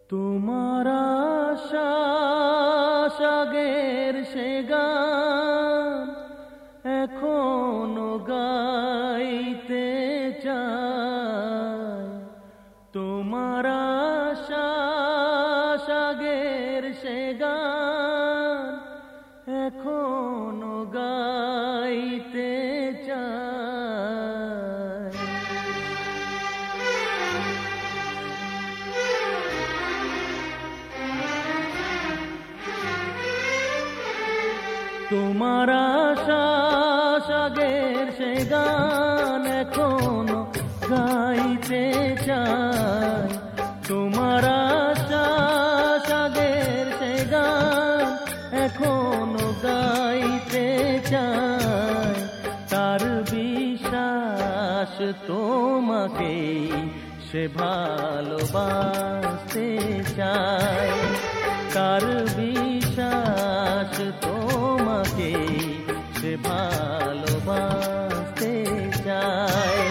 তোমার আশা সাগের সে গান এখনো গাইতে চাই। তোমার আশা সাগের সে গান এখনো গাইতে চাই। তোমার আশা সাগের সে গান এখনো গাইতে চাই। তোমার আশা সাগের সে গান এখনো গাইতে চাই। তার বিশ্বাস তোমাকে সে ভালোবাসতে চায়। তার বিশ্বাস তোমাকে সে ভালোবাসতে চায়।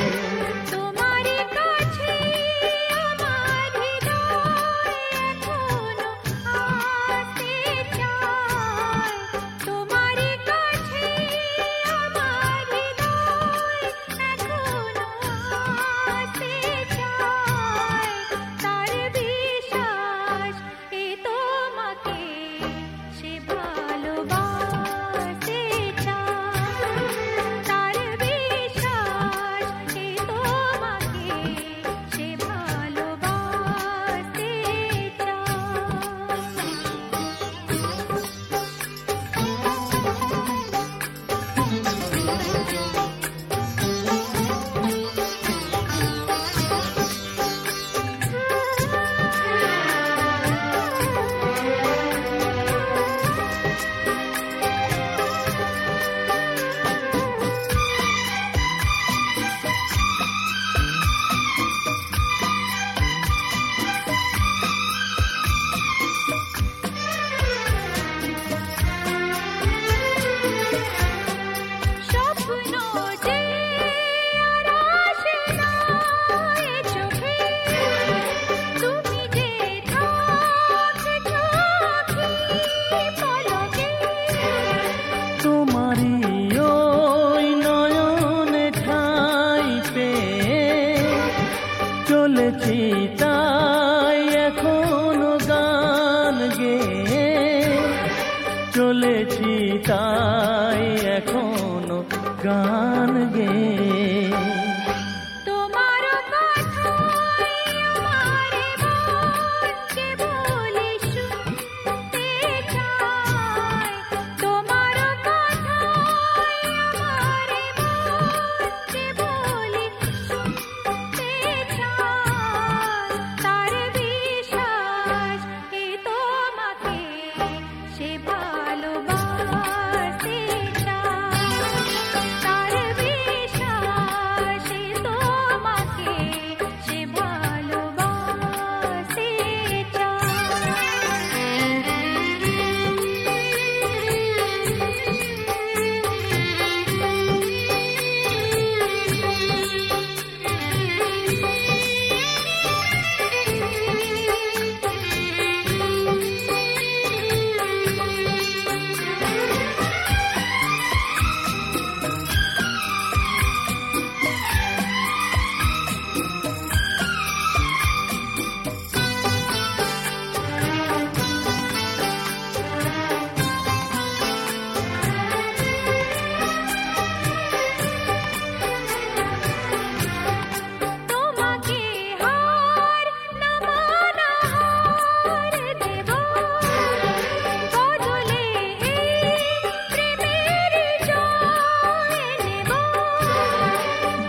চলেছি তাই এখনো গান গেয়ে, চলেছি তাই এখনো গান গেয়ে।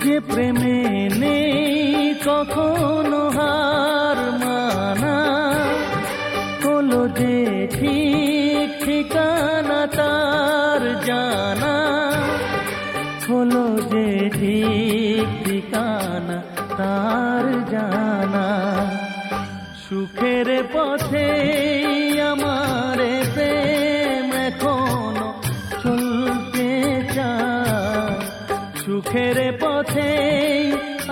যে প্রেমে নেই কখনো হার মানা, হলো যে ঠিক ঠিকানা তার জানা, হলো যে ঠিক ঠিকানা তার জানা। সুখের পথে আমার প্রেম এখনো চলতে চায়। সুখের পথে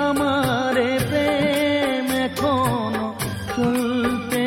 আমার প্রেম এখনো চলতে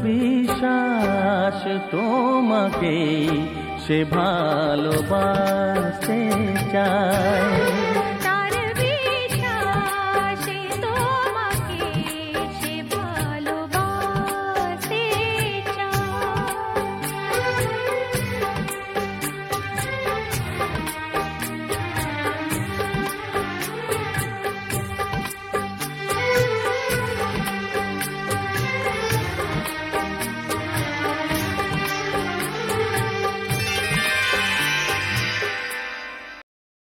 বিশ্বাস তোমাকে সে ভালোবাসতে চায়।